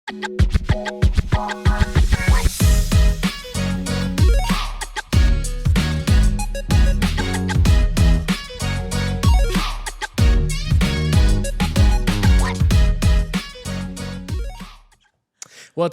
What's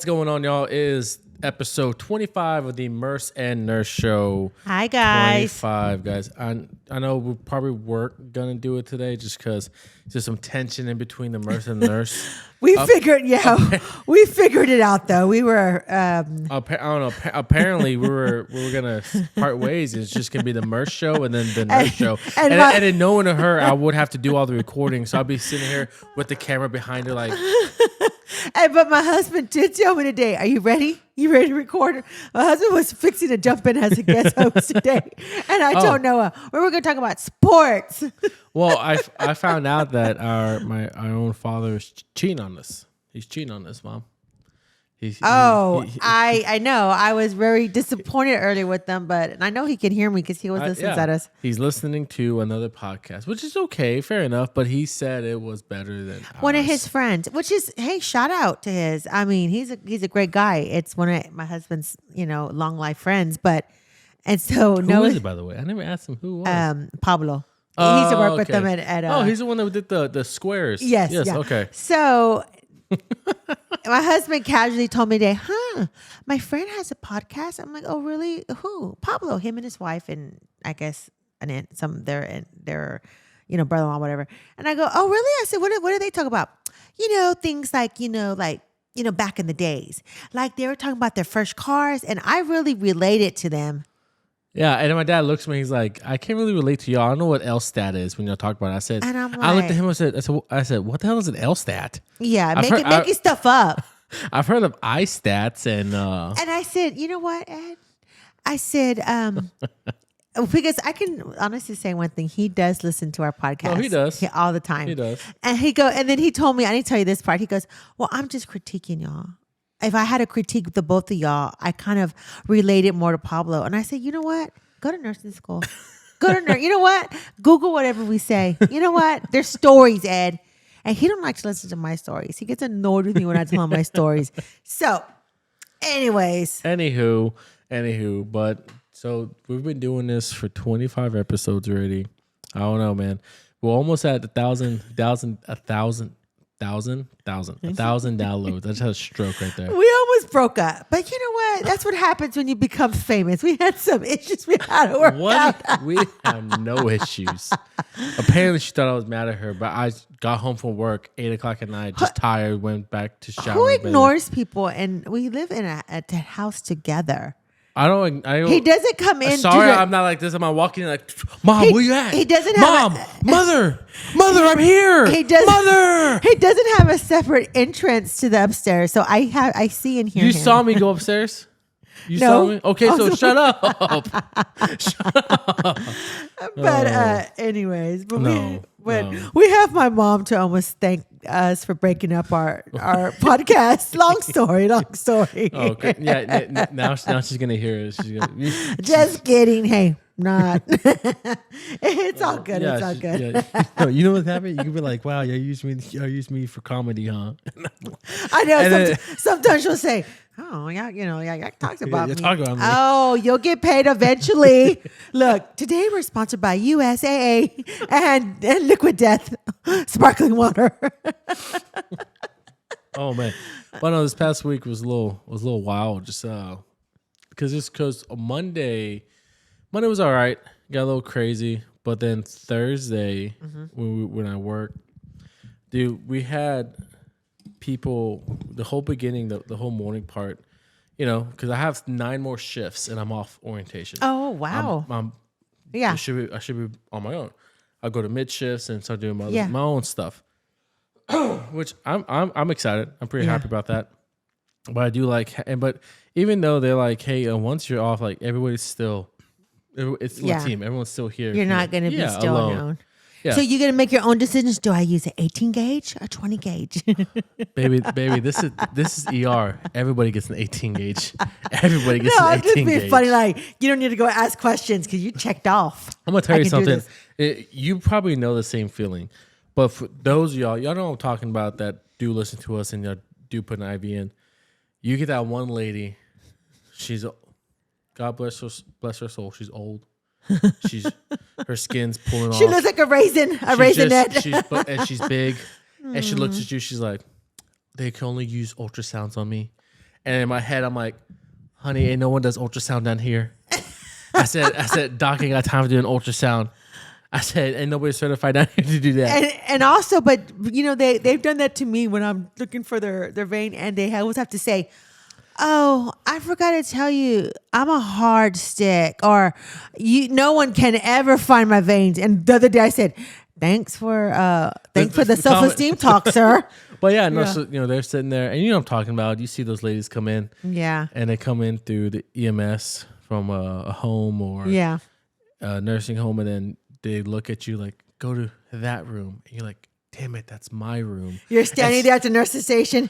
going on, y'all? Is episode 25 of the Merce and Nurse Show. Hi, guys. 25, guys. I know we probably weren't going to do it today just because there's some tension in between the Merce and Nurse. We figured it out, though. We were... I don't know. Apparently, we were going to part ways. It's just going to be the Merce Show and then the Nurse Show. And then knowing her, I would have to do all the recording. So I'll be sitting here with the camera behind her like... But my husband did tell me today, are you ready? You ready to record? My husband was fixing to jump in as a guest host today. And I told Noah, we were going to talk about sports. Well, I found out that our own father is cheating on us. He's cheating on us, Mom. I know. I was very disappointed earlier with them, but I know he can hear me because he was listening at us. He's listening to another podcast, which is okay, fair enough. But he said it was better than one of his friends, which is, hey, shout out to his. I mean, he's a great guy. It's one of my husband's, long life friends. Who is it, by the way? I never asked him who was. Pablo. He used to work with them at he's the one that did the squares. Yes. Yeah. Okay. So. My husband casually told me today, my friend has a podcast. I'm like, oh, really? Who? Pablo, him and his wife, and I guess their brother-in-law, whatever. And I go, oh, really? I said, what do they talk about? Things like back in the days. Like they were talking about their first cars, and I really related to them. Yeah, and then my dad looks at me. He's like, "I can't really relate to y'all. I don't know what LSTAT is when y'all talk about it." I said, and I'm like, I looked at him. I said, "What the hell is an LSTAT?" Yeah, making stuff up. I've heard of iStats and I said, you know what, Ed? I said, because I can honestly say one thing. He does listen to our podcast. Oh, he does all the time. He does, and then he told me, I need to tell you this part. He goes, "Well, I'm just critiquing y'all. If I had to critique the both of y'all, I kind of related more to Pablo." And I said, you know what? Go to nursing school. You know what? Google whatever we say. You know what? There's stories, Ed. And he don't like to listen to my stories. He gets annoyed with me when I tell him my stories. So, anyways. Anywho. But so we've been doing this for 25 episodes already. I don't know, man. We're almost at 1,000 downloads. I just had a stroke right there. We almost broke up. But you know what? That's what happens when you become famous. We had some issues we had to work out. We have no issues. Apparently she thought I was mad at her, but I got home from work 8 o'clock at night, just tired, went back to shower. Who ignores people? And we live in a house together. I don't. He doesn't come in. Sorry, I'm not like this. I'm not walking in like, Mom, where you at? He doesn't have Mother, I'm here. Mother. He doesn't have a separate entrance to the upstairs, so I see and hear him. You saw me go upstairs? You saw me? Okay, so shut up. Shut up. But we have my mom to almost thank us for breaking up our podcast. Long story. Oh, okay. Yeah. Now she's gonna hear it. Just kidding. Hey, not. It's all good. Yeah, it's all good. No, you know what happened? You could be like, "Wow, you used me for comedy, huh?" I know. Sometimes she'll say, "Oh, y'all talked about me." Oh, you'll get paid eventually. Look, today we're sponsored by USAA and Liquid Death sparkling water. Oh man, well, no, this past week was a little wild, just because Monday was all right, got a little crazy, but then Thursday when I worked, dude, we had people the whole beginning, the whole morning part, because I have 9 more shifts and I'm off orientation. Oh wow! Yeah, I should be on my own. I'll go to mid shifts and start doing my own stuff, which I'm excited. I'm pretty happy about that. But I do but even though they're like, hey, once you're off, like everybody's still, it's still a team. Everyone's still here. You're not going to be still on your own. Yeah. So you're going to make your own decisions. Do I use an 18 gauge or 20 gauge? baby, this is ER. Everybody gets an 18 gauge. Everybody gets an 18 gauge. No, I'm just being funny. Like, you don't need to go ask questions because you checked off. I'm going to tell you something. You probably know the same feeling. But for those of y'all know what I'm talking about that do listen to us and y'all do put an IV in. You get that one lady. She's God bless her soul. She's old. Her skin's pulling off. She looks like a raisinette. And she's big, and she looks at you. She's like, they can only use ultrasounds on me. And in my head, I'm like, honey, ain't no one does ultrasound down here. I said, doc ain't got time to do an ultrasound. I said, ain't nobody certified down here to do that. And also, but they've done that to me when I'm looking for their vein, and they always have to say, oh, I forgot to tell you, I'm a hard stick, or no one can ever find my veins. And the other day I said, thanks for the self-esteem talk, sir. But yeah, no, so, they're sitting there, and what I'm talking about. You see those ladies come in, and they come in through the EMS from a home or a nursing home, and then they look at you like, go to that room, and you're like, damn it, that's my room. You're standing there at the nurse's station.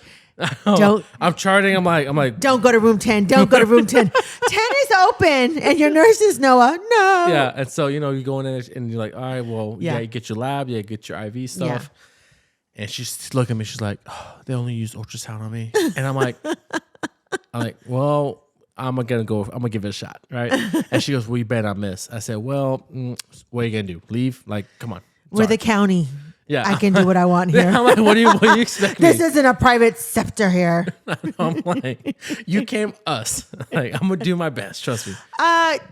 I'm charting. I'm like, don't go to room 10. Don't go to room 10. 10 is open, and your nurse is Noah. No. Yeah, and so you go in there, and you're like, all right, well, you get your lab, you get your IV stuff. Yeah. And she's looking at me. She's like, oh, they only use ultrasound on me. And I'm like, well, I'm gonna give it a shot, right? And she goes, well, you better not miss. I said, well, what are you gonna do? Leave? Like, come on. We're the county. Yeah, I can do what I want here. I'm like, what do you expect? This isn't a private sector here. I'm like, you came us. Like, I'm gonna do my best. Trust me.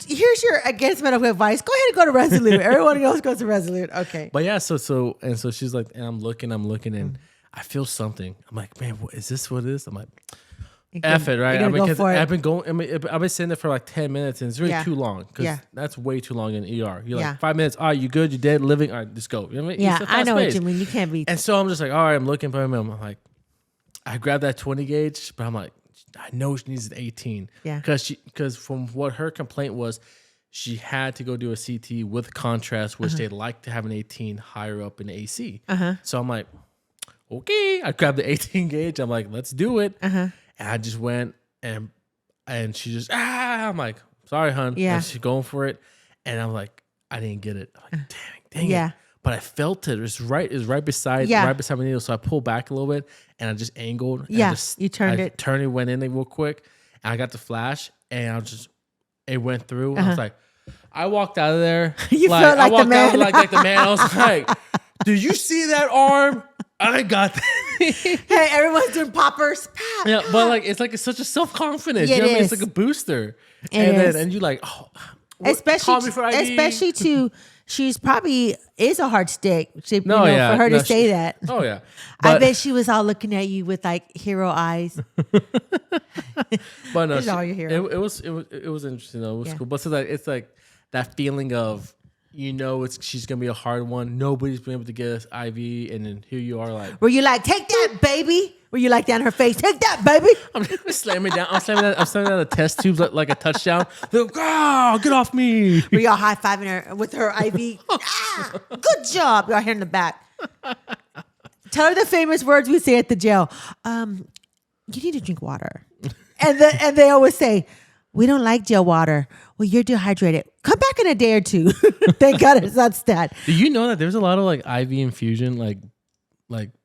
Here's your against medical advice. Go ahead and go to Resolute. Everyone else goes to Resolute. Okay. But yeah, so she's like, and I'm looking, and I feel something. I'm like, man, is this what it is? I'm like, F it, right? I've been sitting there for like 10 minutes, and it's really too long because that's way too long in ER. You're like 5 minutes. All right, you good? You dead? Living? All right, let's go. You know what I mean? Yeah, I know what you mean. You can't be. And so I'm just like, all right, I'm looking for him. I'm like, I grabbed that 20 gauge, but I'm like, I know she needs an 18. Yeah. Because from what her complaint was, she had to go do a CT with contrast, which they'd like to have an 18 higher up in the AC. So I'm like, okay. I grabbed the 18 gauge. I'm like, let's do it. And I just went and she just I'm like, sorry, hon. Yeah. And she's going for it. And I'm like, I didn't get it. I'm like, dang it. But I felt it. It was right beside my needle. So I pulled back a little bit and I just angled. Yeah. You turned it. Turned it, went in there real quick. And I got the flash and it went through. And I was like, I walked out of there. You felt like the man. Like the man. I was like, did you see that arm? I got that. Hey, everyone's doing poppers. Pop, yeah, pop. but it's such a self-confidence. Yeah, you know what I mean? It's like a booster. And you like, oh, especially to she's probably is a hard stick. For her to say that. Oh yeah. I bet she was all looking at you with like hero eyes. But no, all your hero. It was interesting though. It was cool. But so it's like that feeling of she's gonna be a hard one. Nobody's been able to get us IV, and then here you are like, were you like, take that, baby? Were you like down her face, take that, baby? I'm slamming down. I'm slamming down the test tubes like a touchdown. They're like, oh, get off me! Were y'all high fiving her with her IV? Good job, y'all here in the back. Tell her the famous words we say at the jail. You need to drink water, and they always say, we don't like jail water. Well, you're dehydrated. Come back in a day or two. Thank God it's not stat. Do you know that there's a lot of like IV infusion like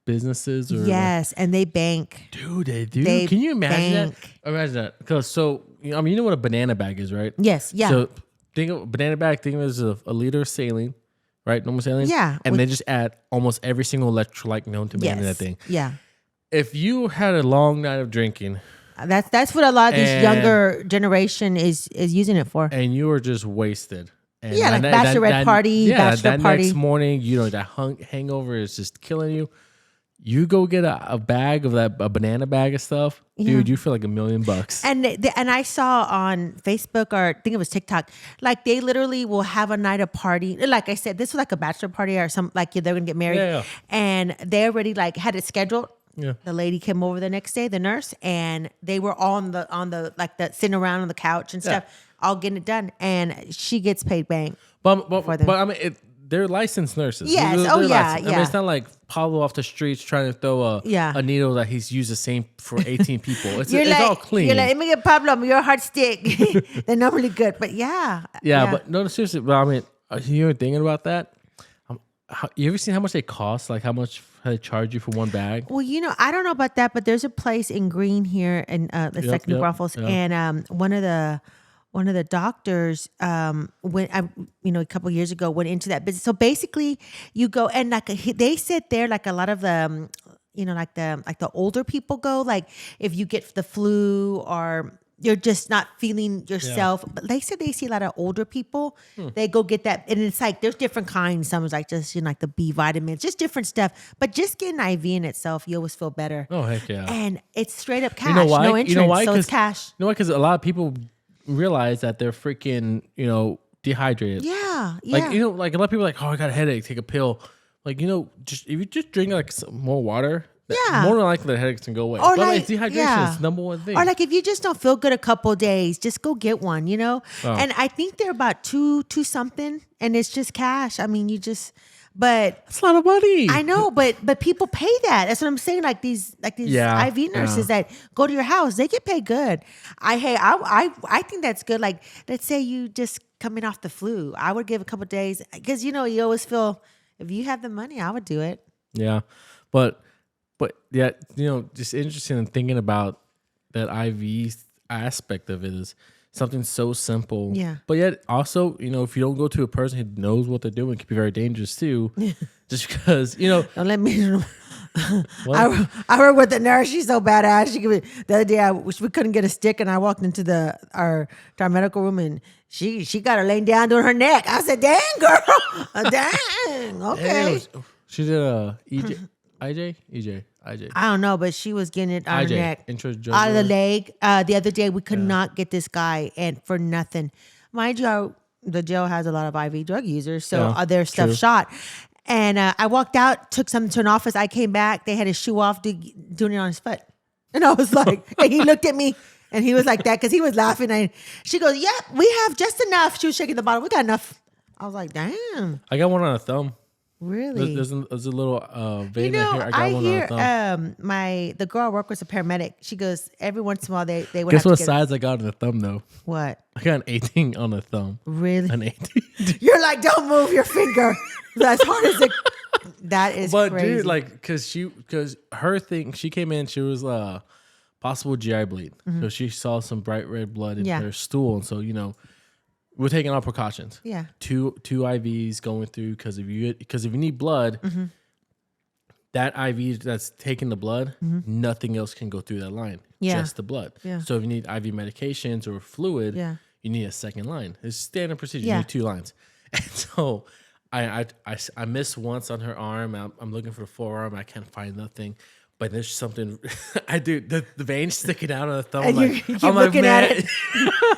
businesses? Or yes, and they bank. Dude, they do. Can you imagine that? Imagine that. Because you know what a banana bag is, right? Yes. Yeah. So think of a banana bag. Think of it as a liter of saline, right? Normal saline. Yeah. And they just add almost every single electrolyte known to man in that thing. Yeah. If you had a long night of drinking. That's what a lot of these younger generation is using it for. And you were just wasted. And like bachelorette party, bachelor party. Next morning, that hangover is just killing you. You go get a bag of a banana bag of stuff, dude. You feel like $1 million. And I saw on Facebook, or I think it was TikTok, like they literally will have a night of party. Like I said, this was like a bachelor party or something. Like they're gonna get married, and they already like had it scheduled. Yeah. The lady came over the next day, the nurse, and they were all on the sitting around on the couch and stuff, all getting it done, and she gets paid bank. But I mean, they're licensed nurses. Yes. They're licensed. I mean, it's not like Pablo off the streets trying to throw a needle that he's used the same for 18 people. It's all clean. You're like, let me get Pablo. You're a hard stick. They're normally good, but yeah. But no, seriously. But I mean, you're thinking about that. You ever seen how much they cost? Like how much how they charge you for one bag? Well, I don't know about that, but there's a place in Green here in the second New Braunfels, and one of the doctors went, a couple years ago, went into that business. So basically, you go and they sit there like a lot of the, like the older people go. Like if you get the flu or you're just not feeling yourself. But they said they see a lot of older people. They go get that. And it's like, there's different kinds. Some is like just, like the B vitamins, just different stuff. But just getting IV in itself, you always feel better. Oh, heck yeah. And it's straight up cash. You know why? No insurance, You know why? so it's cash. You know why? Because a lot of people realize that they're freaking, dehydrated. Yeah. Like, like a lot of people are like, oh, I got a headache, take a pill. Like, just if you just drink like some more water, more than likely the headaches can go away. Or but dehydration is the number one thing. Or like if you just don't feel good a couple of days, just go get one, And I think they're about two something, and it's just cash. I mean, but that's a lot of money. I know, but people pay that. That's what I'm saying. Like these IV nurses that go to your house, they get paid good. I think that's good. Like, let's say you just coming off the flu, I would give a couple of days because you always feel if you have the money, I would do it. Yeah, but yeah, just interesting in thinking about that IV aspect of it is something so simple. Yeah. But yet also, if you don't go to a person who knows what they're doing, it could be very dangerous too. Just because, Don't let me. I heard with the nurse, she's so badass. The other day, we couldn't get a stick, and I walked into our medical room, and she got her laying down doing her neck. I said, "Dang, girl, dang, okay." She did a EJ. I don't know, but she was getting it on her neck, out of the leg. The other day, we could not get this guy, and for nothing. Mind you, the jail has a lot of IV drug users, so their stuff shot. And I walked out, took something to an office. I came back. They had his shoe off, doing it on his foot. And I was like, and he looked at me, and he was like that because he was laughing. And she goes, "Yep, we have just enough." She was shaking the bottle. We got enough. I was like, "Damn." I got one on a thumb. Really? There's a little vein right here. I got one on a thumb. The girl I work with is a paramedic. She goes, every once in a while they would Guess have what to size I got on the thumb though? What? I got an 18 on the thumb. Really? An 18. You're like, don't move your finger. As hard as it. That is but crazy. Dude, like, because her thing, she came in, she was possible GI bleed. So she saw some bright red blood in her stool, and so we're taking all precautions. Yeah. Two IVs going through because if you need blood, that IV that's taking the blood, nothing else can go through that line. Yeah. Just the blood. Yeah. So if you need IV medications or fluid, you need a second line. It's standard procedure. You need 2 lines. And so I missed once on her arm. I'm looking for the forearm. I can't find nothing. But there's something I do. The vein sticking out on the thumb. I'm looking at it.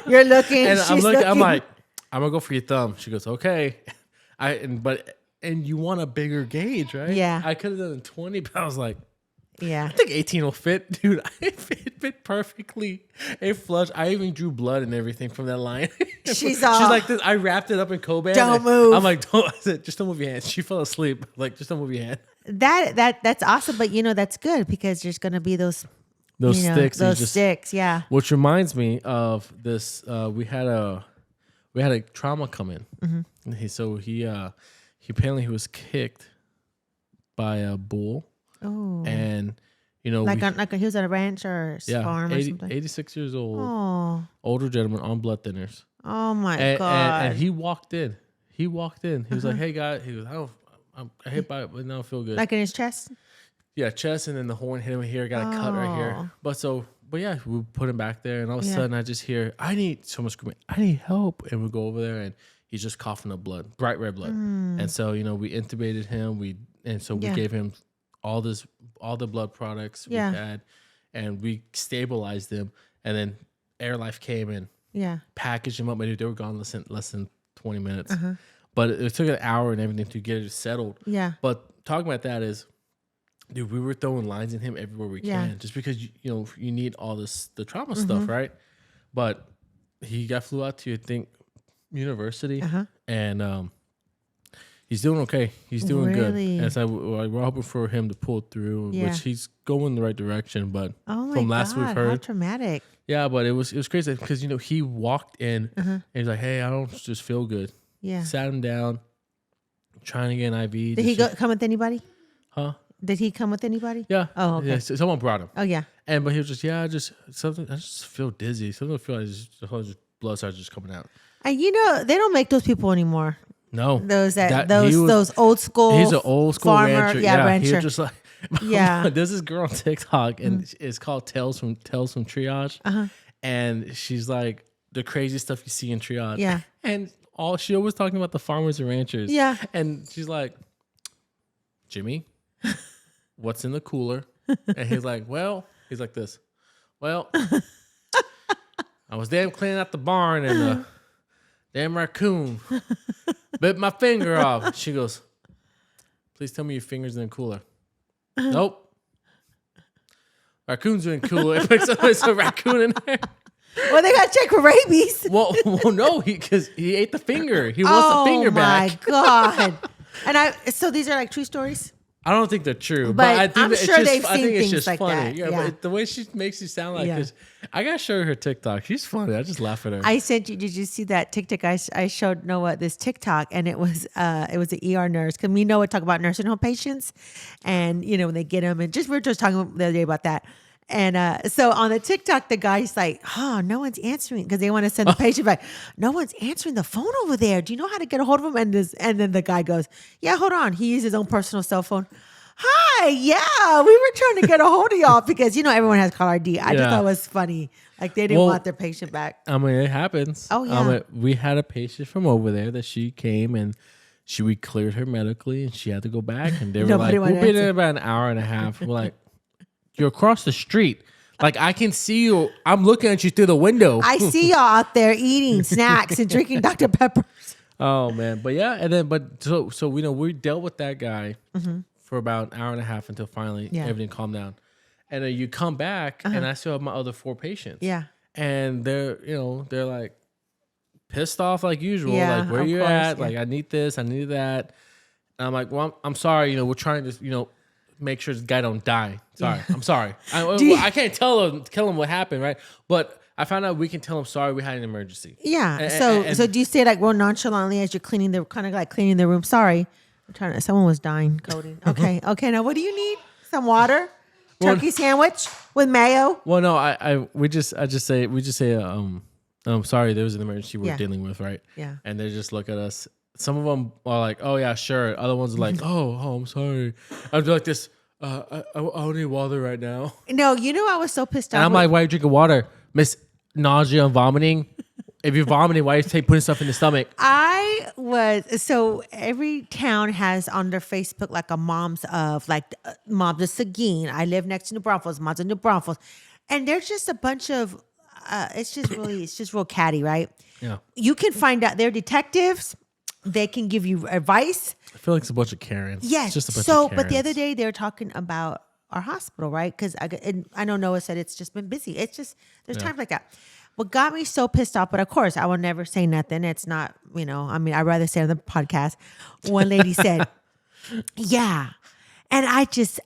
You're looking. And she's looking. I'm like, I'm gonna go for your thumb. She goes, okay. And you want a bigger gauge, right? Yeah. I could have done 20, but I was like, yeah. I think 18 will fit, dude. It fit perfectly. It flushed. I even drew blood and everything from that line. She's like this. I wrapped it up in Coban. Don't move. I'm like, I said, just don't move your hand. She fell asleep. Like, just don't move your hand. That's awesome, but that's good because there's gonna be those sticks. Those sticks, yeah. Which reminds me of this. We had a trauma come in. He apparently he was kicked by a bull. Oh, and he was at a ranch or farm or something. 86 years old, older gentleman on blood thinners. Oh my god! And he walked in. He was like, "Hey guys," he goes, I'm hit by it, but now I feel good. Like in his chest? Yeah, chest, and then the horn hit him here. Got a cut right here. But yeah, we put him back there, and all of a sudden I just hear, I need someone screaming, "I need help!" And we go over there, and he's just coughing up blood, bright red blood. And so we intubated him. We gave him all the blood products we had, and we stabilized him. And then Air Life came in, packaged him up, and they were gone less than 20 minutes. But it took an hour and everything to get it settled. Yeah. But talking about that is, dude, we were throwing lines in him everywhere we can, just because you need all the trauma stuff, right? But he flew out to, I think, university, and he's doing okay. He's doing good. And so we're hoping for him to pull through, which he's going in the right direction. But from last we've heard, how traumatic. Yeah, but it was crazy because he walked in and he's like, "Hey, I don't just feel good." Yeah. Sat him down, trying to get an IV. Did he come with anybody? Huh? Did he come with anybody? Yeah. Oh, okay. Yeah, so someone brought him. Oh, yeah. But he was just, I just feel dizzy. Something I feel like the whole blood starts just coming out. And they don't make those people anymore. No. Those old school. He's an old school farmer, rancher. Yeah, rancher. He was just like, there's this girl on TikTok and it's called Tales from Triage. Uh-huh. And she's like the crazy stuff you see in Triage. Yeah. And she always talking about the farmers and ranchers. Yeah. And she's like, Jimmy, what's in the cooler? And he's like this. Well, I was damn cleaning out the barn and the damn raccoon bit my finger off. She goes, please tell me your finger's in the cooler. Nope. Raccoon's in the cooler. It's a raccoon in there. Well, they got to check for rabies. Well, no, because he ate the finger. He wants the finger back. Oh, my God. So these are like true stories? I don't think they're true, but I think I'm sure they've I think seen it's things just like funny. that. Yeah, but the way she makes you sound like this, I gotta show her TikTok. She's funny. I just laugh at her. I sent you. Did you see that TikTok? I showed Noah this TikTok, and it was an ER nurse. Because we know talk about nursing home patients, and when they get them, and we were just talking the other day about that. And so on the TikTok, the guy's like, "Oh, no one's answering," because they want to send the patient back. No one's answering the phone over there. Do you know how to get a hold of him? And then the guy goes, "Yeah, hold on." He used his own personal cell phone. Hi, yeah, we were trying to get a hold of y'all because everyone has caller ID. I just thought it was funny. Like they didn't want their patient back. I mean, it happens. Oh yeah. We had a patient from over there that she came and we cleared her medically and she had to go back and they were like, we'll be there about an hour and a half. We're like, you're across the street. Like I can see you. I'm looking at you through the window. I see y'all out there eating snacks and drinking Dr. Peppers. Oh man, but yeah, and then so we dealt with that guy. For about an hour and a half until finally everything calmed down. And then you come back and I still have my other 4 patients. Yeah. And they're like pissed off like usual. Yeah, like where you at? Yeah. Like I need this, I need that. And I'm like, well, I'm sorry, we're trying to, make sure this guy don't die. Sorry. Yeah. I'm sorry. I can't tell him what happened, right? But I found out we can tell him sorry we had an emergency. Yeah. So do you say like real nonchalantly as you're cleaning the room? Sorry. Someone was dying, Cody. Okay. Now what do you need? Some water? Turkey sandwich with mayo? Well, no, we just say sorry, there was an emergency we're dealing with, right? Yeah. And they just look at us. Some of them are like, oh yeah, sure. Other ones are like, oh, I'm sorry. I'd be like this. I don't need water right now. No, I was so pissed off. And I'm like, why are you drinking water, Miss Nausea and vomiting? If you're vomiting, why are you putting stuff in the stomach? So every town has on their Facebook like a moms of Seguin. I live next to New Braunfels, moms of New Braunfels. And there's just a bunch of, it's just real catty, right? Yeah. You can find out, they're detectives. They can give you advice. I feel like it's a bunch of Karens. Yes. It's just a bunch of Karens. But the other day they were talking about our hospital, right? Because I know Noah said it's just been busy. It's just, there's times like that. What got me so pissed off, but of course, I will never say nothing. It's not, I'd rather say on the podcast. One lady said, yeah. And I just,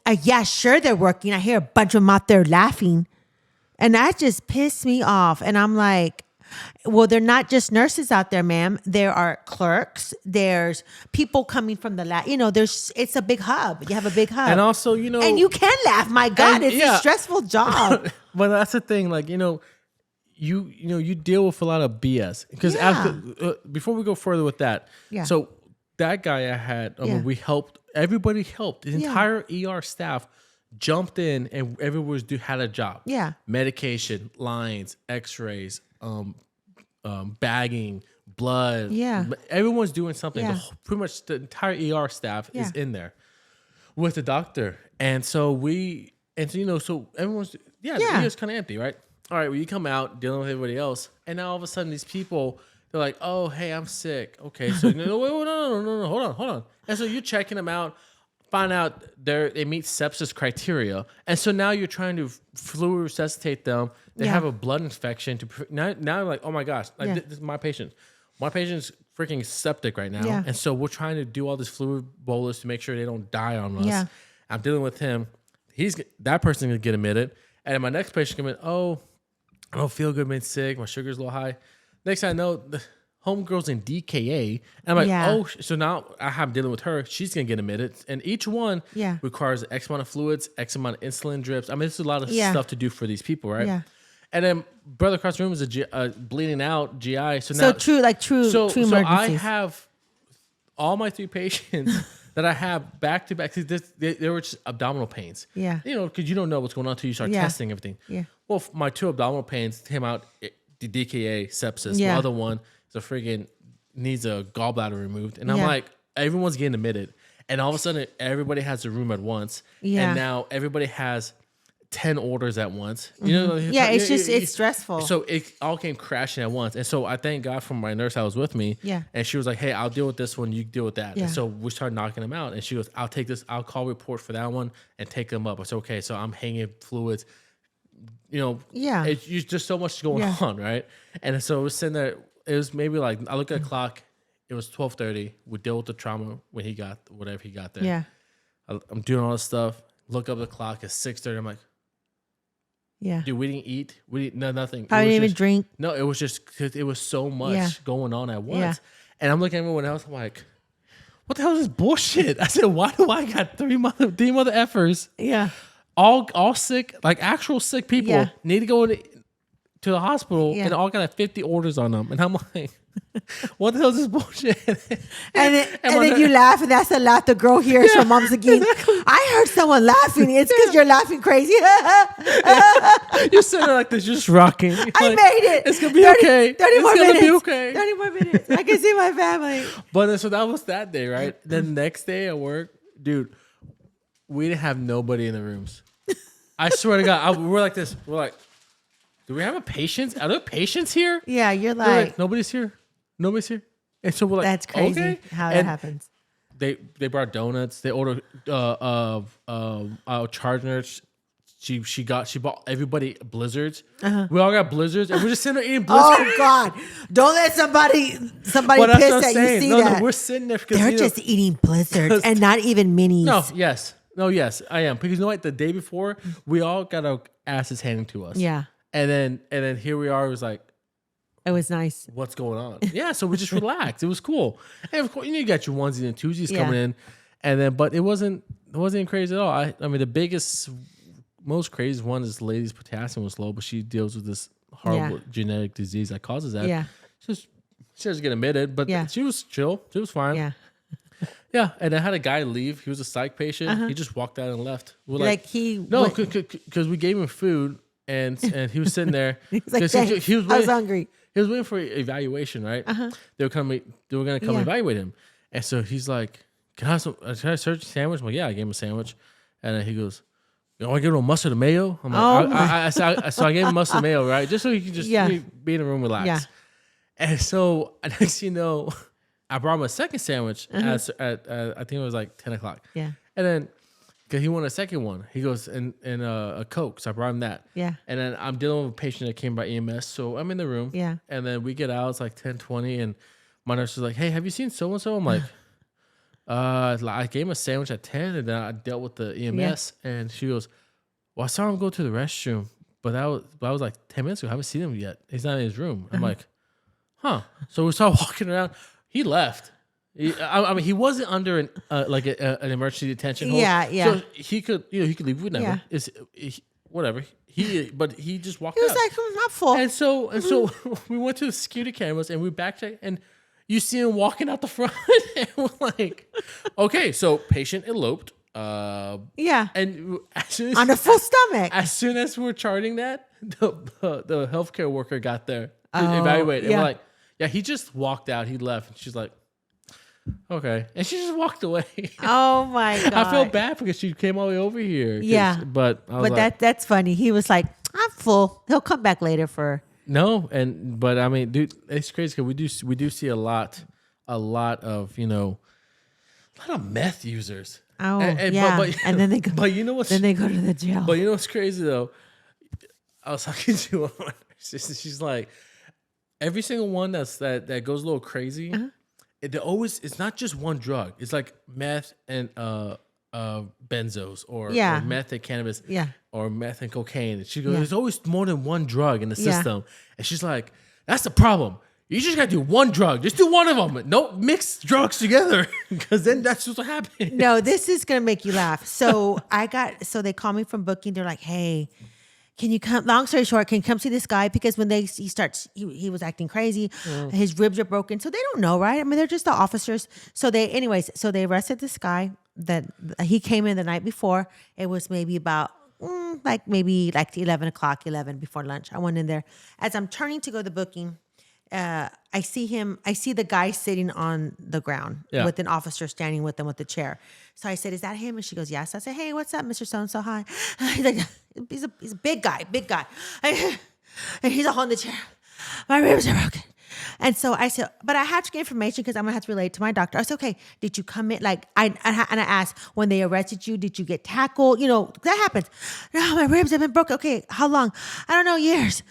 sure, they're working. I hear a bunch of them out there laughing. And that just pissed me off. And I'm like, well, they're not just nurses out there, ma'am. There are clerks. There's people coming from the lab. It's a big hub. You have a big hub. And also, And you can laugh. My God, it's a stressful job. But that's the thing. Like, you deal with a lot of BS because before we go further with that, so that guy I had, we helped. Everybody helped. The entire ER staff jumped in, and everyone had a job. Yeah, medication, lines, X-rays, bagging, blood. Yeah, everyone's doing something. Pretty much the entire ER staff is in there with the doctor, and so so everyone's the ER is kind of empty, right? All right, well, you come out dealing with everybody else, and now all of a sudden these people, they're like, oh, hey, I'm sick. Okay, so no, hold on. And so you're checking them out, find out they meet sepsis criteria, and so now you're trying to fluid resuscitate them. They have a blood infection. Now you're like, oh my gosh, this is my patient. My patient's freaking septic right now, and so we're trying to do all this fluid bolus to make sure they don't die on us. Yeah. I'm dealing with him. That person's gonna get admitted, and then my next patient come in. Oh, I don't feel good, been sick. My sugar's a little high. Next thing I know, homegirl's in DKA. And I'm like, Yeah. oh, so now I'm dealing with her. She's going to get admitted. And each one requires X amount of fluids, X amount of insulin drips. I mean, it's a lot of stuff to do for these people, right? Yeah. And then brother across the room is a bleeding out GI. So So now, true emergencies. so I have all my 3 patients that I have back to back. They were just abdominal pains. Yeah. You know, because you don't know what's going on until you start testing everything. Yeah. Well, my 2 abdominal pains came out the DKA sepsis. Yeah. The other one is a friggin' needs a gallbladder removed. And I'm like, everyone's getting admitted. And all of a sudden, everybody has a room at once. Yeah. And now everybody has 10 orders at once. You know, Yeah, it's stressful. So it all came crashing at once. And so I thank God for my nurse that was with me. Yeah. And she was like, hey, I'll deal with this one. You deal with that. Yeah. And so we started knocking them out. And she goes, I'll take this. I'll call report for that one and take them up. I said, okay. So I'm hanging fluids. You know, it's just so much going on, right? And so it was sitting there. It was maybe like, I look at the clock. It was 12:30. We deal with the trauma when he got whatever he got there. Yeah. I'm doing all this stuff. Look up the clock. It's 6:30. I'm like, yeah. dude, we didn't eat. We didn't, nothing. I didn't even drink. No, it was just because it was so much going on at once. And I'm looking at everyone else. I'm like, what the hell is this bullshit? I said, why do I got three mother effers? Yeah. All sick, like actual sick people need to go to the hospital and all got like 50 orders on them. And I'm like, what the hell is this bullshit? And then you laugh, and that's the laugh the girl hears from Mom Zagin. Exactly. I heard someone laughing. It's because you're laughing crazy. You're sitting there like this, just rocking. You're I like, made it. It's going to be okay. 30 more it's minutes. Be okay. 30 more minutes. I can see my family. But so that was that day, right? The next day at work, dude, we didn't have nobody in the rooms. I swear to God, we're like this. We're like, do we have a patient? Are there patients here? Yeah, you're like nobody's here. Nobody's here. And so we're like, that's crazy how that happens. They brought donuts. They ordered charge nurse. She bought everybody blizzards. We all got blizzards, and we're just sitting there eating blizzards. Oh God! Don't let somebody piss that you see that. No, we're sitting there because they're just eating blizzards and not even minis. Yes, I am, because you know what? The day before, we all got our asses handed to us. Yeah, and then here we are. It was like, it was nice. What's going on? Yeah, so we just relaxed. It was cool, and of course, you got your onesies and twosies coming in, and then but it wasn't crazy at all. I mean, the biggest, most crazy one is the lady's potassium was low, but she deals with this horrible genetic disease that causes that. Yeah, she doesn't get admitted, but she was chill. She was fine. Yeah. Yeah, and I had a guy leave. He was a psych patient. He just walked out and left. We're because we gave him food, and he was sitting there. He's like, I was hungry. He was waiting for evaluation, right? They were going to come evaluate him, and so he's like, "Can I search a sandwich?" I'm like, "Yeah." I gave him a sandwich, and then he goes, "You want to give him a mustard and mayo?" I'm like, so I gave him mustard and mayo, right, just so he could just be in the room, relax. Yeah. And so next you know, I brought him a second sandwich at I think it was like 10 o'clock. Yeah. And then, because he wanted a second one, he goes, and a Coke. So I brought him that. Yeah. And then I'm dealing with a patient that came by EMS. So I'm in the room. Yeah. And then we get out. It's like 10:20. And my nurse is like, hey, have you seen so-and-so? I'm like, I gave him a sandwich at 10. And then I dealt with the EMS. Yeah. And she goes, well, I saw him go to the restroom. But that was like 10 minutes ago. I haven't seen him yet. He's not in his room. I'm like, huh. So we started walking around. He left. I mean, he wasn't under an emergency detention hold. Yeah. So he could leave. We never. Yeah. Whatever. But he just walked out. He was like, I'm not full. And so we went to the security cameras and we backchecked, and you see him walking out the front, and we're like, okay, so patient eloped. Yeah. And on a full stomach. As soon as we're charting that, the healthcare worker got there to evaluate, and we're like, yeah, he just walked out. He left. And she's like, okay. And she just walked away. Oh, my God. I felt bad because she came all the way over here. Yeah. But that's funny. He was like, I'm full. He'll come back later for. No. But I mean, dude, it's crazy because we do see a lot of, a lot of meth users. Oh, yeah. And then they go. But you know what's. Then they go to the jail. But you know what's crazy, though? I was talking to one. She's like, every single one that goes a little crazy, it's not just one drug. It's like meth and benzos or meth and cannabis or meth and cocaine. And she goes, there's always more than one drug in the system. And she's like, that's the problem. You just gotta do one drug. Just do one of them. Don't mix drugs together, because then that's what's happening. No, this is gonna make you laugh. So they call me from booking. They're like, "Hey, can you come?" Long story short, can you come see this guy? Because when he was acting crazy. His ribs are broken, so they don't know, right? I mean, they're just the officers. So they arrested this guy. That he came in the night before. It was maybe about maybe 11 o'clock, 11 before lunch. I went in there. As I'm turning to go to the booking, I see the guy sitting on the ground with an officer standing with him with the chair. So I said, "Is that him?" And she goes, "Yes." I said, "Hey, what's up, Mr. So-and-so? Hi." He's like, he's a big guy. And he's all on the chair. "My ribs are broken." And so I said, "But I have to get information because I'm gonna have to relate to my doctor." I said, "Okay, did you come in?" Like and I asked, when they arrested you, did you get tackled? That happens. "No, my ribs have been broken." "Okay, how long?" "I don't know, years."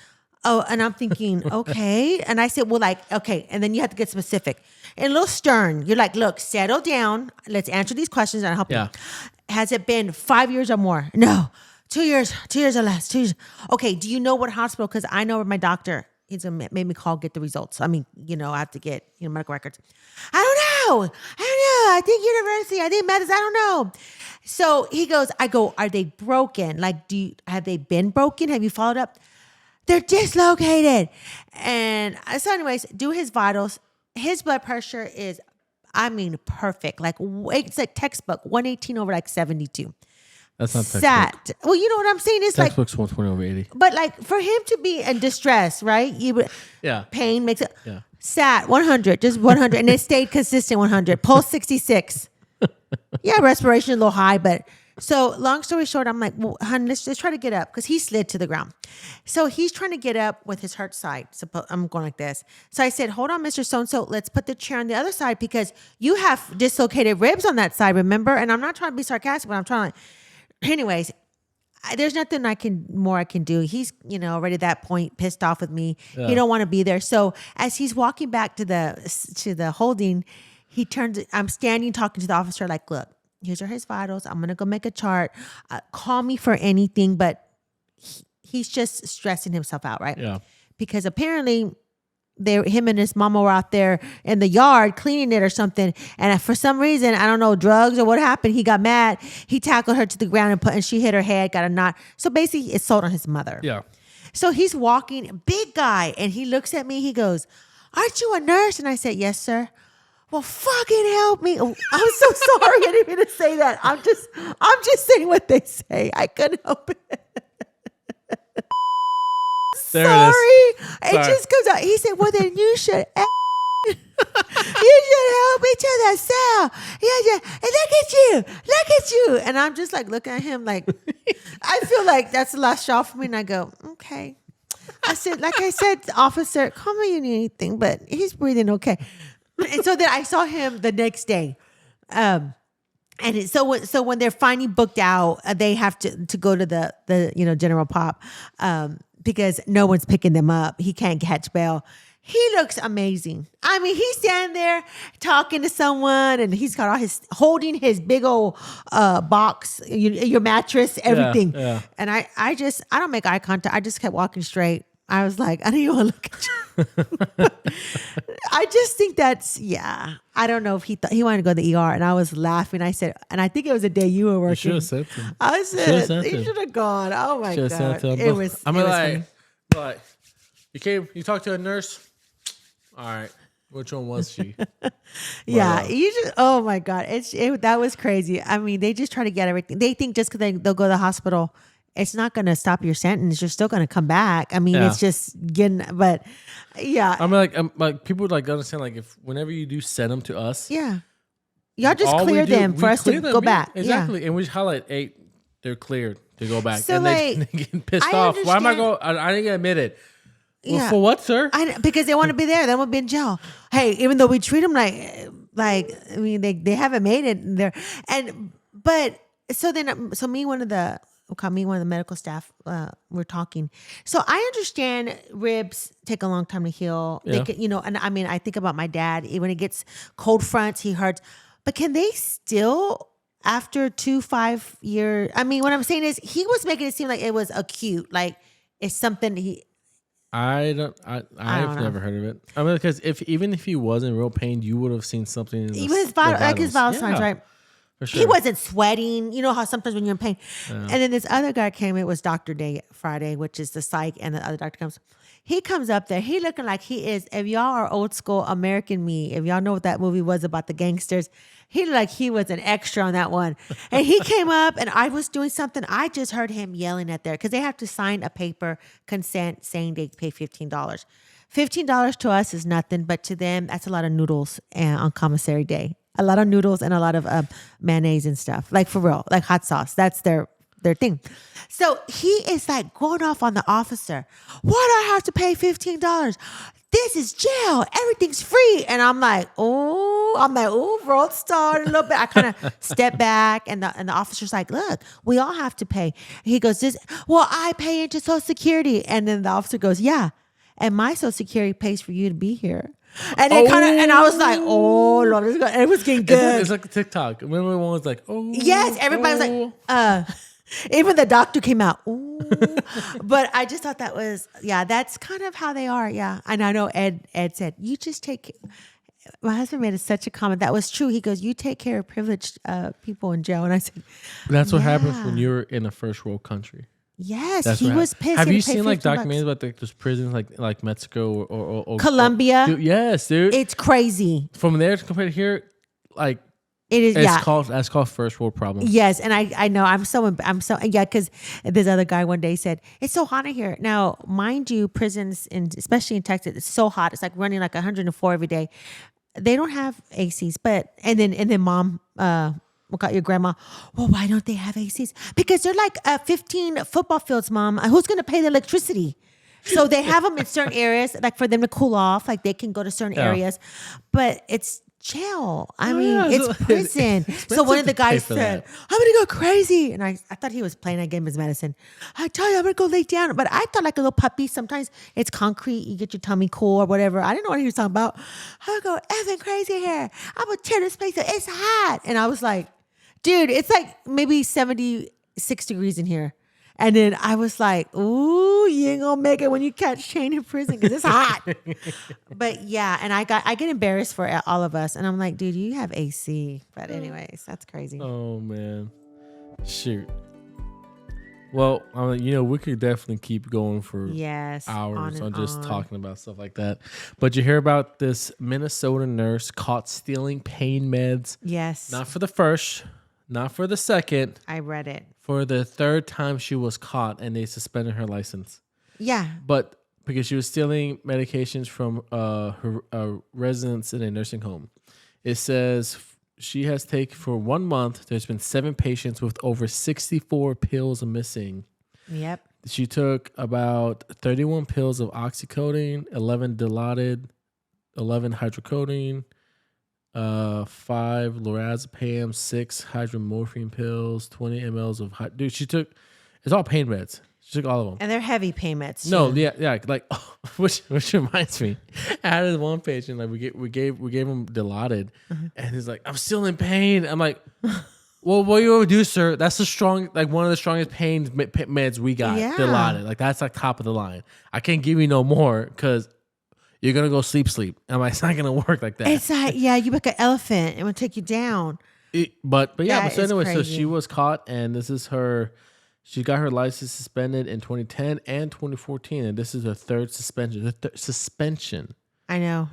Oh, and I'm thinking, okay. And I said, well, okay. And then you have to get specific and a little stern. You're like, "Look, settle down. Let's answer these questions and I'll help you." "Has it been 5 years or more?" "No, 2 years or less, 2 years." "Okay, do you know what hospital?" Because I know where my doctor, he's going to make me call, get the results. I mean, I have to get, medical records. "I don't know. I think university. I think medicine. I don't know." So I go, "Are they broken? Like, have they been broken? Have you followed up?" "They're dislocated." And so anyways, do his vitals. His blood pressure is, perfect. Like, it's like textbook, 118 over 72. That's not textbook. Well, you know what I'm saying? It's textbook's 120 over 80. But for him to be in distress, right? Pain makes it. Yeah. Sat 100, just 100. And it stayed consistent 100. Pulse 66. Yeah, respiration a little high, but... So long story short, I'm like, "Well, hon, let's try to get up," because he slid to the ground. So he's trying to get up with his hurt side. So I'm going like this. So I said, "Hold on, Mr. So-and-so, let's put the chair on the other side because you have dislocated ribs on that side, remember?" And I'm not trying to be sarcastic, but I'm trying to... Anyways, there's nothing I can do. He's, already at that point pissed off with me. Yeah. He don't want to be there. So as he's walking back to the holding, he turns, I'm standing talking to the officer like, "Look, here's his vitals. I'm going to go make a chart. Call me for anything." But he's just stressing himself out, right? Yeah. Because apparently him and his mama were out there in the yard cleaning it or something. And for some reason, I don't know, drugs or what happened, he got mad. He tackled her to the ground and she hit her head, got a knot. So basically it's sold on his mother. Yeah. So he's walking, big guy. And he looks at me. He goes, "Aren't you a nurse?" And I said, "Yes, sir." "Well, fucking help me." Oh, I'm so sorry. I didn't mean to say that. I'm just saying what they say. I couldn't help it. Sorry. It just comes out. He said, "Well, then you should you should help me to the cell. And look at you. And I'm just like looking at him like, I feel like that's the last straw for me. And I go, okay. I said, "Officer, call me if you need anything, but he's breathing okay." And so then I saw him the next day. So when they're finally booked out, they have to go to the general pop because no one's picking them up. He can't catch bail. He looks amazing. I mean, he's standing there talking to someone, and he's got holding his big old box, your mattress, everything. Yeah. And I don't make eye contact. I just kept walking straight. I was like, I didn't even want to look at you. I just think I don't know if he thought he wanted to go to the ER, and I was laughing. I said, and I think it was the day you were working. You should have sent him. I said, he should have gone. Oh my God. It was like, you talked to a nurse? All right. Which one was she? Yeah. Oh my God. That was crazy. I mean, they just try to get everything. They think just because they'll go to the hospital, it's not going to stop your sentence. You're still going to come back. I mean, It's just getting, but yeah. I'm like, people would understand, if whenever you do send them to us. Yeah. Y'all just clear them for us to go back. Exactly. Yeah. And we just highlight, hey, they're cleared to go back. So and they're getting pissed off. Why am I going? I didn't get admitted. Well, for what, sir? Because they want to be there. They want to be in jail. Hey, even though we treat them like I mean, they haven't made it there. But one of the medical staff, we're talking. So I understand ribs take a long time to heal. Yeah. They can, and I mean, I think about my dad. When it gets cold fronts, he hurts. But can they still, after 5 years? I mean, what I'm saying is, he was making it seem like it was acute, like it's something I don't. I don't I've know. never heard of it. I mean, because even if he was in real pain, you would have seen something in Even his vital, like his vital signs, right? For sure. He wasn't sweating. You know how sometimes when you're in pain. Yeah. And then this other guy came. It was Dr. Day Friday, which is the psych, and the other doctor comes. He comes up there. He looking like he is. If y'all are old school American Me, if y'all know what that movie was about the gangsters, he looked like he was an extra on that one. And he came up, and I was doing something. I just heard him yelling at there because they have to sign a paper consent saying they pay $15. $15 to us is nothing, but to them, that's a lot of noodles on commissary day. A lot of noodles and a lot of mayonnaise and stuff. Like for real, like hot sauce. That's their thing. So he is like going off on the officer. Why do I have to pay $15? This is jail. Everything's free. And I'm like, world star a little bit. I kind of step back, and the officer's like, look, we all have to pay. He goes, I pay into Social Security. And then the officer goes, yeah. And my Social Security pays for you to be here. And it and I was like, oh Lord, it was getting good. It's like a TikTok. Remember one was like, oh. Yes, everybody was like, even the doctor came out, ooh. But I just thought that was, that's kind of how they are. Yeah. And I know Ed said, you just take, my husband made such a comment. That was true. He goes, you take care of privileged people in jail. And I said, that's what happens when you're in a first world country. Yes, he was pissed. Have you seen like documentaries about those prisons like Mexico or Colombia? Dude, yes, dude. It's crazy. From there compared to here, like it is. That's called first world problem. Yes, and I know I'm so because this other guy one day said it's so hot in here. Now, mind you, prisons especially in Texas, it's so hot. It's like running like 104 every day. They don't have ACs, and then mom. Got your grandma. Well, why don't they have ACs? Because they're like 15 football fields, Mom. Who's going to pay the electricity? So they have them in certain areas, like for them to cool off. Like they can go to certain areas, but it's jail. I mean, it's prison. So one of the guys said, I'm going to go crazy. And I thought he was playing. I gave him his medicine. I tell you, I'm going to go lay down. But I thought like a little puppy. Sometimes it's concrete. You get your tummy cool or whatever. I didn't know what he was talking about. I go, effing crazy here. I'm going to tear this place up. It's hot. And I was like, dude, it's like maybe 76 degrees in here. And then I was like, ooh, you ain't gonna make it when you catch chain in prison because it's hot. But yeah, and I get embarrassed for all of us. And I'm like, dude, you have AC. But anyways, that's crazy. Oh, man. Shoot. Well, we could definitely keep going for hours on just talking about stuff like that. But you hear about this Minnesota nurse caught stealing pain meds. Yes. Not for the first, not for the second. I read it. For the third time she was caught, and they suspended her license. Yeah. But because she was stealing medications from her residents in a nursing home. It says she has taken for 1 month. There's been 7 patients with over 64 pills missing. Yep. She took about 31 pills of oxycodone, 11 Dilaudid, 11 hydrocodone, 5 lorazepam, 6 hydromorphine pills, 20 mLs of she took. It's all pain meds. She took all of them, and they're heavy pain meds. No, yeah, like which reminds me, I had one patient like we gave him Dilaudid, and he's like, I'm still in pain. I'm like, well, what you do, sir? That's one of the strongest pain meds we got. Yeah. Dilaudid, like that's like top of the line. I can't give you no more because you're gonna go sleep. I'm like, it's not gonna work like that. It's like, yeah, you like an elephant. It would take you down. But so anyway, so she was caught, and this is her. She got her license suspended in 2010 and 2014, and this is her third suspension. Suspension. I know.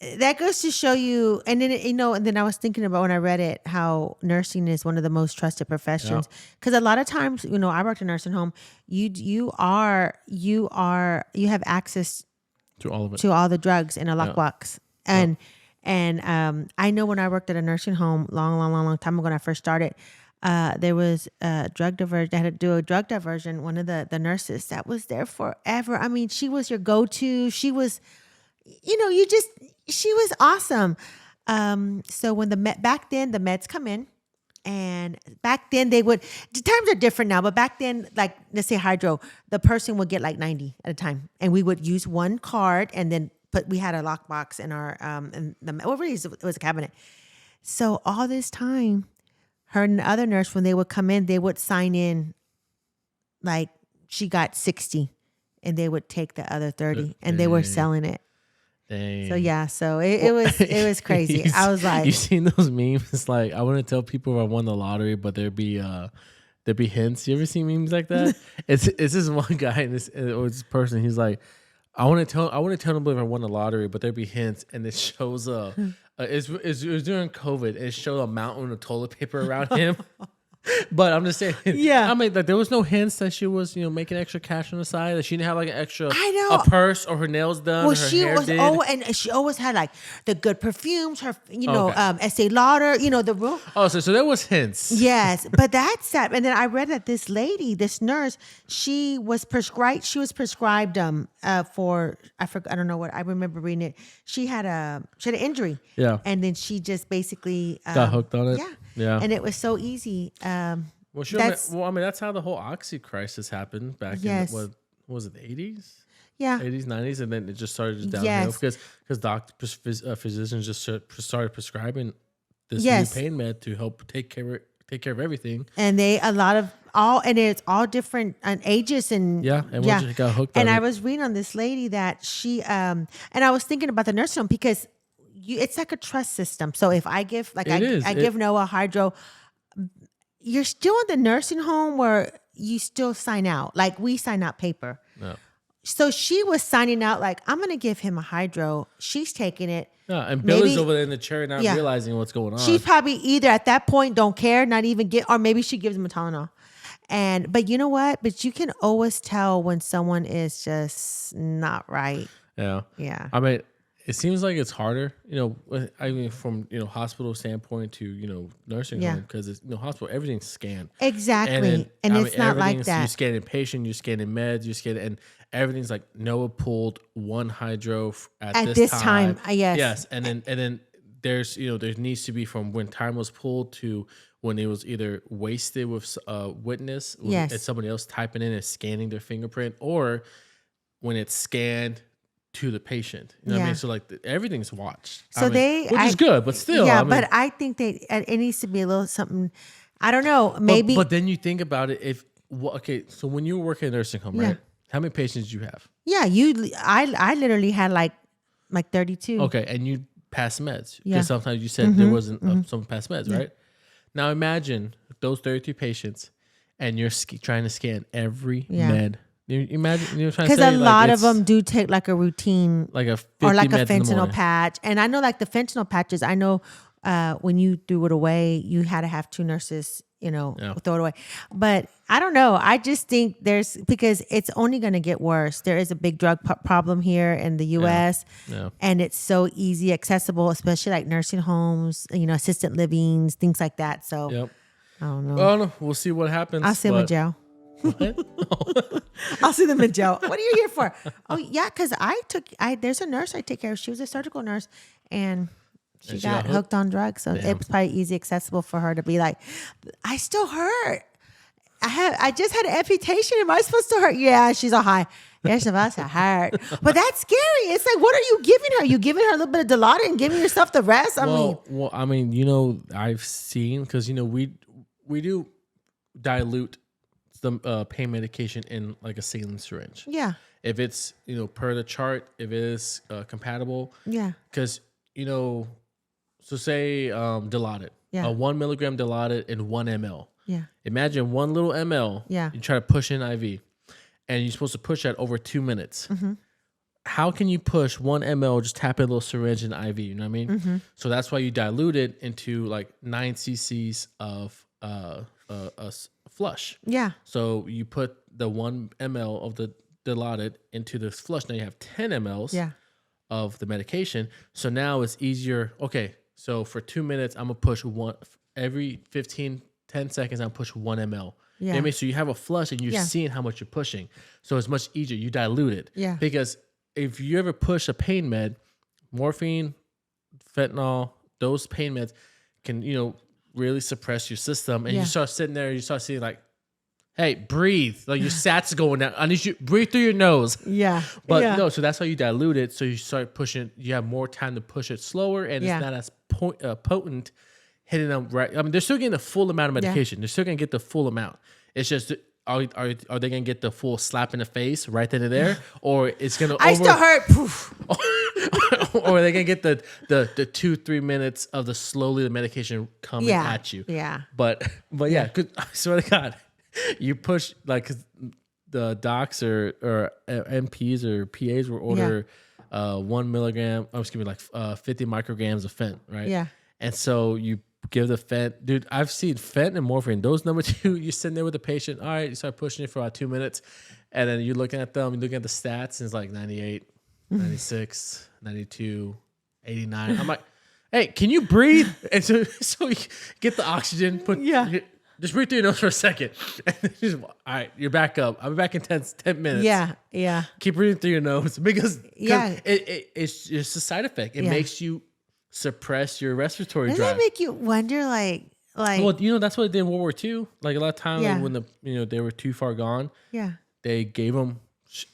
That goes to show you. And then and then I was thinking about when I read it how nursing is one of the most trusted professions. Because a lot of times, I worked in a nursing home. You have access to all of it, to all the drugs in a lockbox. And I know when I worked at a nursing home long time ago when I first started. There was a drug diversion. I had to do a drug diversion. One of the nurses that was there forever. I mean, she was your go-to. She was, she was awesome. So when back then the meds come in, and back then the times are different now, but back then, like let's say hydro, the person would get like 90 at a time, and we would use one card, and then we had a lockbox in our it was a cabinet. So all this time. Her and the other nurse, when they would come in, they would sign in like she got 60 and they would take the other 30, and they were selling it. Dang. So yeah, so it was crazy. I was like, you seen those memes? It's like, I want to tell people I won the lottery, but there'd be hints. You ever seen memes like that? it's this one guy and this person. He's like, I want to tell them if I won the lottery, but there'd be hints, and it shows it was during COVID. And it showed a mountain of toilet paper around him. But I'm just saying, yeah. I mean, like, there was no hints that she was, making extra cash on the side. That she didn't have like an extra, I know, a purse or her nails done. Well, or her she hair was did. and she always had like the good perfumes. Her, Estee Lauder. The room. Oh, so there was hints. Yes, but that's sad. And then I read that this lady, this nurse, she was prescribed for I forgot. I don't know what. I remember reading it. She had an injury. Yeah, and then she just basically got hooked on it. Yeah. Yeah, and it was so easy. Well, sure. I mean, that's how the whole Oxy crisis happened back in what was it, the 80s? Yeah, 80s, 90s, and then it just started just downhill because doctors, physicians just started prescribing this new pain med to help take care of everything. And it's all different ages and just got hooked. And I was reading on this lady that she and I was thinking about the nursing home because it's like a trust system. So if I give give Noah hydro, you're still in the nursing home where you still sign out. Like we sign out paper. No. So she was signing out like, I'm going to give him a hydro. She's taking it. Yeah, and Billy's over there in the chair not realizing what's going on. She's probably either at that point don't care, not even or maybe she gives him a Tylenol. But you know what? But you can always tell when someone is just not right. Yeah. Yeah. I mean, it seems like it's harder, I mean, from, hospital standpoint to, nursing home, because it's, hospital, everything's scanned. Exactly. And it's not like that. You're scanning patient, you're scanning meds, and everything's like Noah pulled one hydro at this time. Yes. Yes. And then there's, there needs to be from when time was pulled to when it was either wasted with a witness, and somebody else typing in and scanning their fingerprint, or when it's scanned to the patient. You know what I mean? So like everything's watched. So which is good, but still. Yeah, but I think it needs to be a little something, I don't know, maybe. But then you think about it, so when you work in a nursing home, right? How many patients do you have? Yeah, I literally had like 32. Okay, and you pass meds. Because sometimes you said there wasn't some past meds, right? Now imagine those 32 patients and you're trying to scan every med. You imagine because a lot of them do take like a routine, like a 50 or like a meds fentanyl patch. And I know like the fentanyl patches. I know when you threw it away, you had to have 2 nurses, throw it away. But I don't know. I just think because it's only going to get worse. There is a big drug problem here in the U.S. And it's so easy accessible, especially like nursing homes, assisted livings, things like that. So I don't know. Well, we'll see what happens. I'll see them in jail. What? I'll see them in jail. What are you here for? Oh yeah, because there's a nurse I take care of. She was a surgical nurse, and she got hooked on drugs. So it was probably easy accessible for her to be like, I still hurt. I just had an amputation. Am I supposed to hurt? Yeah, she's all high. You're supposed to hurt. But that's scary. It's like, what are you giving her? You giving her a little bit of Dilaudid and giving yourself the rest? I mean, I've seen, because we do dilute the pain medication in like a saline syringe. Yeah. If it's, per the chart, if it is compatible. Yeah. Because, so say Dilaudid. Yeah. 1 milligram Dilaudid in 1 ml. Yeah. Imagine 1 little ml. Yeah. You try to push in IV. And you're supposed to push that over 2 minutes. Mm-hmm. How can you push 1 ml, just tap in a little syringe in IV? You know what I mean? Mm-hmm. So that's why you dilute it into like 9 cc's of a flush. Yeah. So you put the 1 ml of the Dilaudid into the flush. Now you have 10 mLs of the medication. So now it's easier. Okay, so for 2 minutes, I'm going to push every 10 seconds, I'm push 1 ml. Yeah. You know what I mean? So you have a flush and you're seeing how much you're pushing. So it's much easier. You dilute it. Yeah. Because if you ever push a pain med, morphine, fentanyl, those pain meds can, really suppress your system. And you start sitting there and you start seeing like, hey, breathe. Like your sat's going down. I need you breathe through your nose. Yeah. But no, so that's how you dilute it. So you start pushing, you have more time to push it slower and it's not as potent hitting them right. I mean, they're still getting the full amount of medication. They're still going to get the full amount. It's just are they gonna get the full slap in the face right then and there, or it's gonna I still hurt. Poof. or are they gonna get the 2-3 minutes of the medication coming at you? Yeah. But yeah, 'cause I swear to God, you push like 'cause the docs or MPs or PAs will order 1 milligram. Oh, excuse me, like 50 micrograms of fent, right? Yeah. And so you give the fent, dude. I've seen fent and morphine. Those number two, you're sitting there with the patient. All right, you start pushing it for about 2 minutes, and then you're looking at them, you're looking at the stats, and it's like 98, 96, 92, 89. I'm like, hey, can you breathe? And so you get the oxygen, just breathe through your nose for a second. And then just, all right, you're back up. I'll be back in 10 minutes. Yeah. Keep breathing through your nose because it's just a side effect. It makes you suppress your respiratory Doesn't drive. that make you wonder, like? Well, that's what they did in World War II. Like a lot of times when they were too far gone, they gave them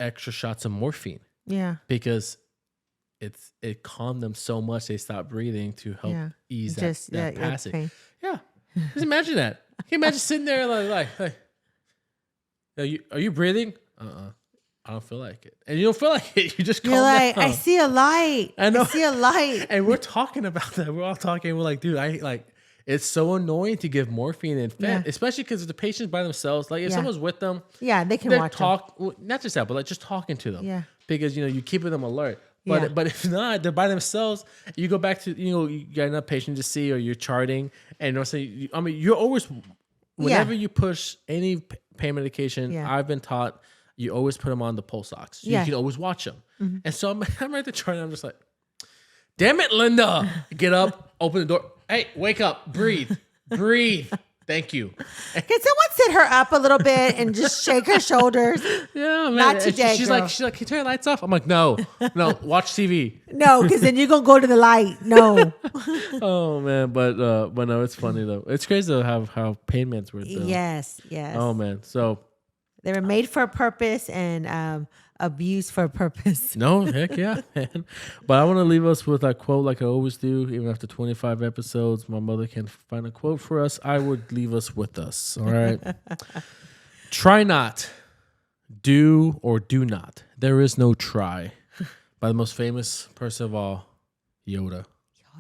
extra shots of morphine. Yeah. Because it calmed them so much they stopped breathing to help ease that passage. Pain. Yeah. Just imagine that. Can you imagine sitting there like are you breathing? I don't feel like it. And you don't feel like it. You just calm down. I see a light. I know. I see a light. And we're talking about that. We're all talking. We're like, dude, it's so annoying to give morphine and fent, especially because the patient's by themselves. Like if someone's with them, they can watch talk. Well, not just that, but like just talking to them. Yeah. Because you're keeping them alert. But if not, they're by themselves. You go back to you got enough patient to see, or you're charting, and you're always whenever you push any pain medication. I've been taught you always put them on the pulse ox. You can always watch them. Mm-hmm. And so I'm right there charting. I'm just like, damn it, Linda, get up, open the door. Hey, wake up, breathe. Thank you. Can someone sit her up a little bit and just shake her shoulders? Yeah, man. Not today. She's girl. like, can you turn your lights off? I'm like, no, watch TV. No, because then you're gonna go to the light. No. Oh man, but no, it's funny though. It's crazy to have how pain meds were. Yes. Oh man, so they were made for a purpose and abused for a purpose. No, heck yeah, man. But I want to leave us with a quote like I always do. Even after 25 episodes, my mother can find a quote for us. I would leave us with us. All right. Try not, do or do not. There is no try. By the most famous person of all, Yoda.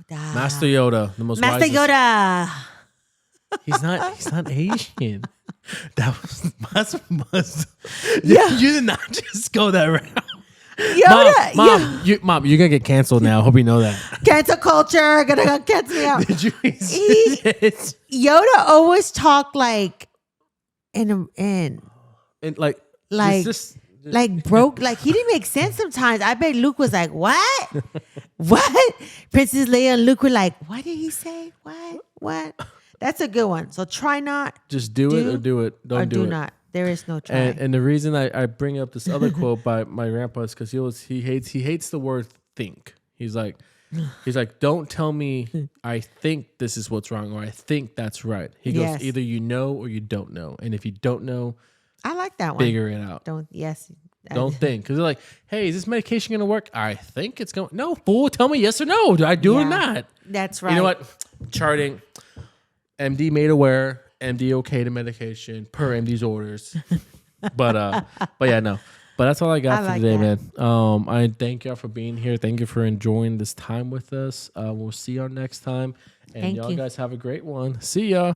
Master Yoda, the most Master wisest. Yoda. He's not Asian. That's Yeah. You did not just go that route. Yoda. Mom, you're gonna get canceled now. Hope you know that. Cancel culture. Gonna cancel me out. Did you? Yoda always talked like and like broke. Like he didn't make sense sometimes. I bet Luke was like, "What? What?" Princess Leia and Luke were like, "What did he say? What?" That's a good one. So try not. Just do it or do it. Don't do it. Not. There is no try. And the reason I bring up this other quote by my grandpa is because he hates the word think. He's like, don't tell me I think this is what's wrong or I think that's right. He goes, either you know or you don't know. And if you don't know, I like that one. Figure it out. Don't think. Because they're like, hey, is this medication going to work? I think it's going. No, fool. Tell me yes or no. Do I do it or not? That's right. You know what? Charting. MD made aware. MD okay to medication per MD's orders. but yeah, no. But that's all I got for today, man. I thank y'all for being here. Thank you for enjoying this time with us. We'll see y'all next time. And y'all guys have a great one. See ya.